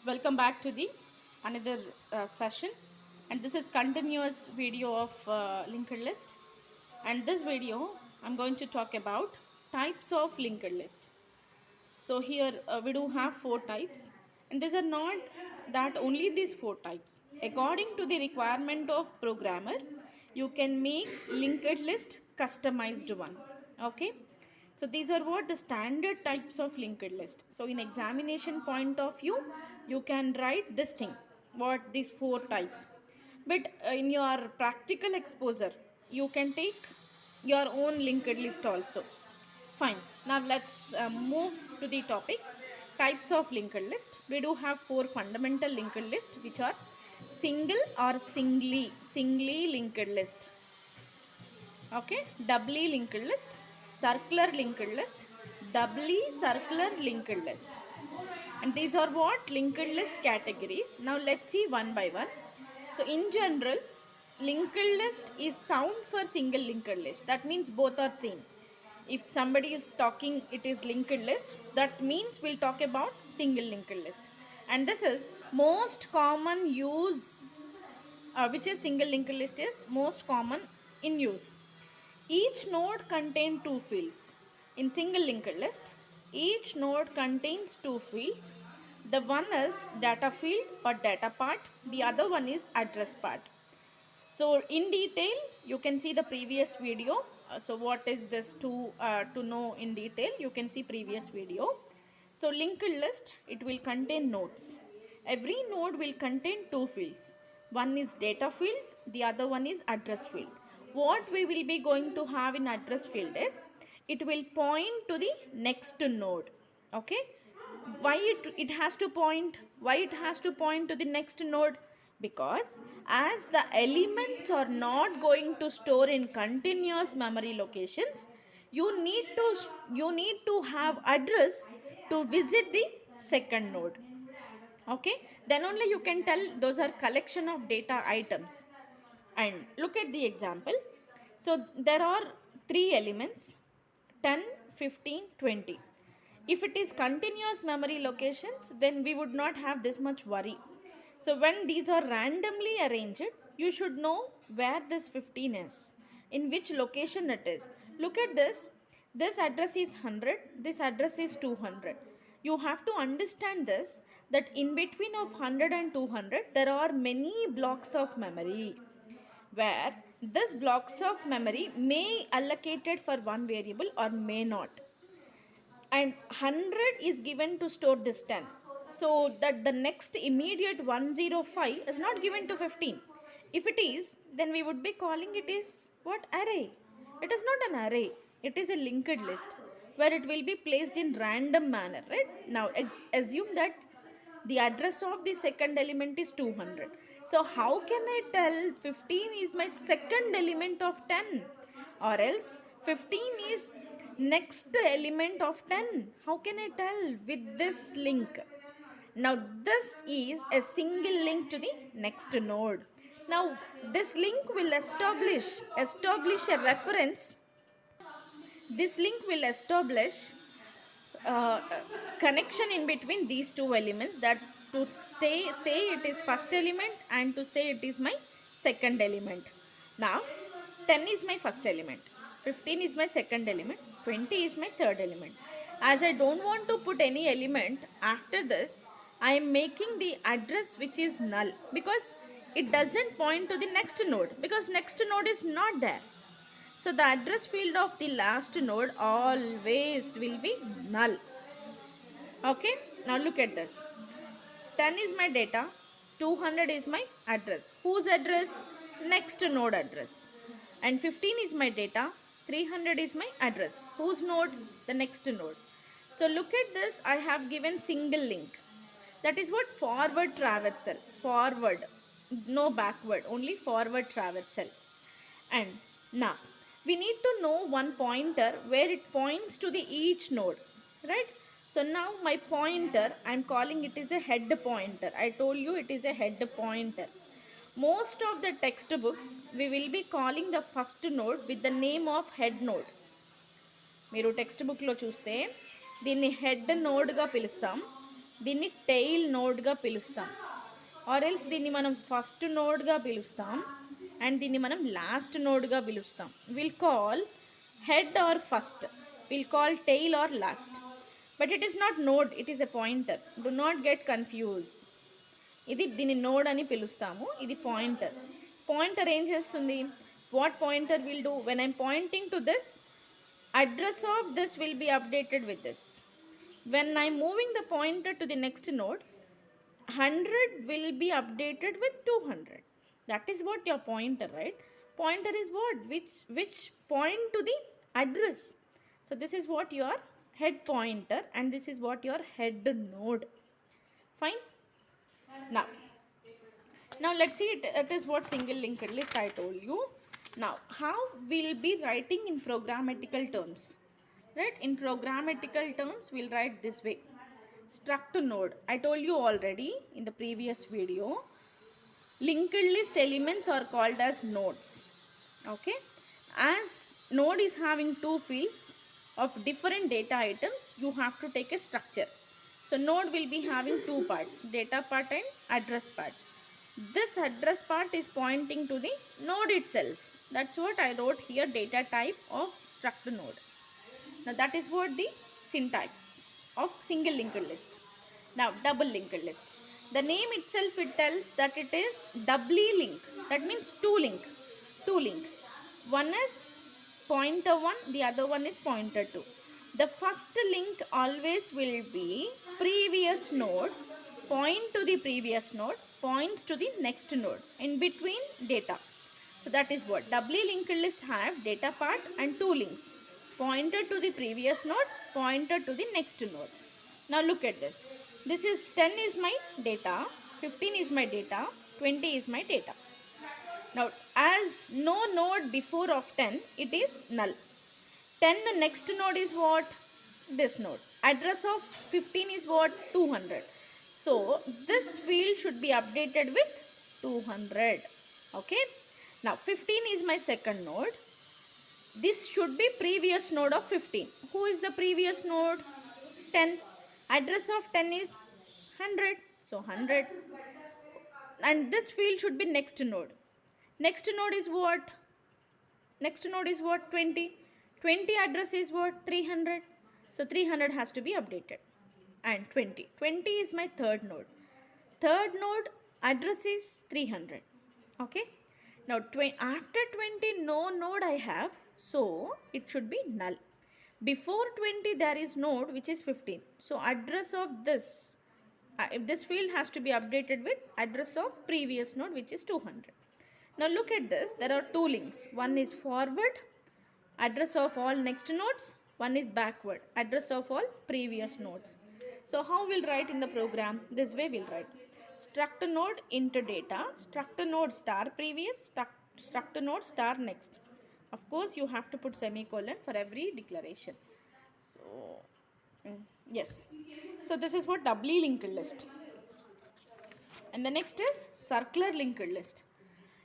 Welcome back to the another session, and this is continuous video of linked list. And this video I'm going to talk about types of linked list. So here we do have four types, and these are not that only these four types. According to the requirement of programmer, you can make linked list customized one. Okay. So these are what the standard types of linked list. So in examination point of view, you can write this thing, what these four types. But in your practical exposure, you can take your own linked list also. Fine. Now let's move to the topic. Types of linked list. We do have four fundamental linked list, which are single or singly linked list. Okay, doubly linked list, circular linked list, doubly circular linked list. And these are what linked list categories. Now let's see one by one. So in general, linked list is sound for single linked list. That means both are same. If somebody is talking it is linked list, that means we'll talk about single linked list. And this is most common use, which is single linked list is most common in use. Each node contains two fields. In single linked list, each node contains two fields. The one is data field or data part, the other one is address part. So in detail, you can see the previous video. So what is this to know in detail? You can see previous video. So linked list, it will contain nodes. Every node will contain two fields. One is data field, the other one is address field. What we will be going to have in address field is, it will point to the next node. Okay. Why it has to point? Why it has to point to the next node? Because as the elements are not going to store in continuous memory locations, you need to have address to visit the second node. Okay, then only you can tell those are collection of data items. And look at the example. So there are three elements, 10, 15, 20. If it is continuous memory locations, then we would not have this much worry. So when these are randomly arranged, you should know where this 15 is, in which location it is. Look at this. This address is 100, this address is 200. You have to understand this, that in between of 100 and 200 there are many blocks of memory, where this blocks of memory may allocated for one variable or may not. And 100 is given to store this 10, so that the next immediate 105 is not given to 15. If it is, then we would be calling it is what? Array. It is not an array, it is a linked list where it will be placed in random manner, right? Now assume that the address of the second element is 200. So how can I tell 15 is my second element of 10, or else 15 is next element of 10? How can I tell with this link? Now this is a single link to the next node. Now this link will establish a reference. This link will establish uh, connection in between these two elements, that to say it is first element and to say it is my second element. Now 10 is my first element, 15 is my second element, 20 is my third element. As I don't want to put any element after this, I am making the address which is null, because it doesn't point to the next node, because next node is not there. So the address field of the last node always will be null. Okay, now look at this. 10 is my data, 200 is my address. Whose address? Next node address. And 15 is my data, 300 is my address. Whose node? The next node. So look at this, I have given single link. That is what? Forward traversal. Forward, no backward, only forward traversal. And now we need to know one pointer where it points to the each node, right? So now my pointer, I'm calling it is a head pointer. I told you it is a head pointer. Most of the textbooks we will be calling the first node with the name of head node. మీరు text బుక్లో చూస్తే దీన్ని head నోడ్గా పిలుస్తాం. దీన్ని tail నోడ్గా పిలుస్తాం, or else దీన్ని మనం first నోడ్గా పిలుస్తాం అండ్ దీన్ని మనం లాస్ట్ నోడ్గా పిలుస్తాం. Will call head or first, will call tail or last. But it is not node, it is a pointer. Do not get confuse. ఇది దీన్ని నోడ్ అని పిలుస్తాము, ఇది పాయింటర్. పాయింటర్ ఏం చేస్తుంది? What pointer will do? When I'm pointing to this, address of this will be updated with this. When I'm moving the pointer to the next node, 100 will be updated with 200. That is what your pointer, right? Pointer is what? Which point to the address. So this is what your head pointer and this is what your head node. Fine. Now let's see it is what single linked list I told you. Now how we'll be writing in programmatical terms, right? In programmatical terms we'll write this way. Struct node, I told you already in the previous video, linked list elements are called as nodes. Okay, as node is having two fields of different data items, you have to take a structure. So node will be having two parts, data part and address part. This address part is pointing to the node itself. That's what I wrote here, data type of struct node. Now that is what the syntax of single linked list. Now double linked list, the name itself it tells that it is doubly link. That means two link. One is pointer 1, the other one is pointer 2. The first link always will be previous node, point to the previous node, points to the next node, in between data. So that is what doubly linked list have data part and two links, pointer to the previous node, pointer to the next node. Now look at this. This is 10 is my data, 15 is my data, 20 is my data. Now as no node before of 10, it is null. 10 the next node is what? This node. Address of 15 is what? 200. So this field should be updated with 200. Okay. Now 15 is my second node. This should be previous node of 15. Who is the previous node? 10. Address of 10 is 100. So 100. And this field should be next node. Next node is what? Next node is what? 20. 20 address is what? 300. So 300 has to be updated. And 20. 20 is my third node. Third node address is 300. Okay. Now after 20 no node I have, so it should be null. Before 20 there is node which is 15. So address of this, this field has to be updated with address of previous node which is 200. Now look at this, there are two links. One is forward, address of all next nodes. One is backward, address of all previous nodes. So how we'll write in the program? This way we'll write. Struct node into data, struct node star previous, struct node star next. Of course you have to put semicolon for every declaration. So yes, so this is what doubly linked list. And the next is circular linked list.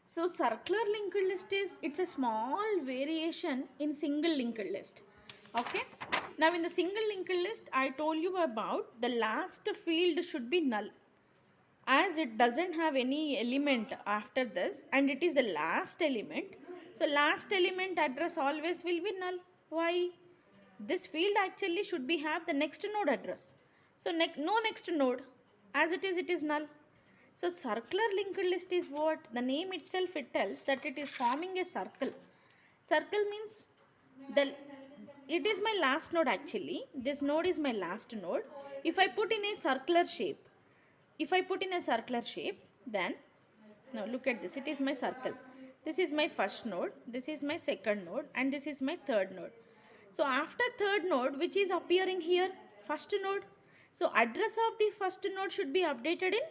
So circular linked list is, it's a small variation in single linked list. Okay, now in the single linked list I told you about the last field should be null, as it doesn't have any element after this and it is the last element. So last element address always will be null. Why? This field actually should be have the next node address. So no next node, as it is null. So circular linked list is what? The name itself it tells that it is forming a circle. Circle means it is my last node actually. This node is my last node. If I put in a circular shape, then now look at this, it is my circle. This is my first node, this is my second node and this is my third node. So after third node, which is appearing here? First node. So address of the first node should be updated in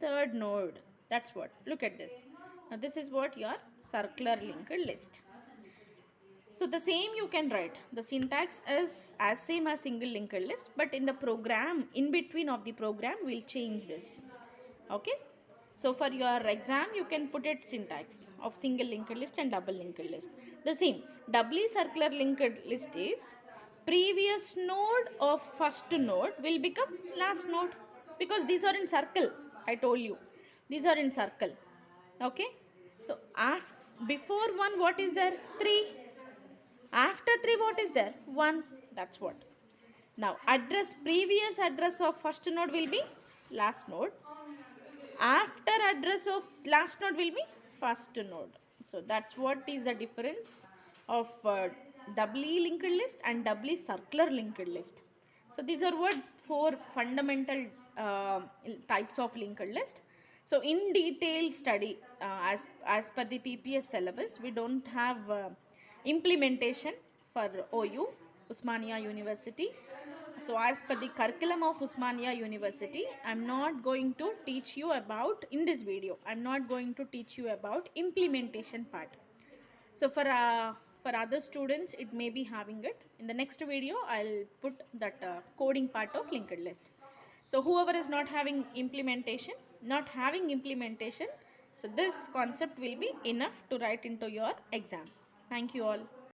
third node. That's what. Look at this. Now this is what your circular linked list. So the same you can write. The syntax is as same as single linked list, but in the program, in between of the program, we'll change this. Okay. So for your exam, you can put it syntax of single linked list and double linked list. The same. Doubly circular linked list is previous node of first node will become last node. because these are in circle. I told you these are in circle. Okay, so before 1 what is there? 3. After 3 what is there? 1. That's what. Now address, previous address of first node will be last node, after address of last node will be first node. So that's what is the difference of doubly linked list and doubly circular linked list. So these are what 4 fundamental types of linked list. So in detail study, as per the PPS syllabus, we don't have implementation for OU, Usmania University. So as per the curriculum of Usmania University, I'm not going to teach you about, in this video, I'm not going to teach you about implementation part. So for other students, it may be having it. In the next video, I'll put that coding part of linked list. So whoever is not having implementation, so this concept will be enough to write into your exam. Thank you all.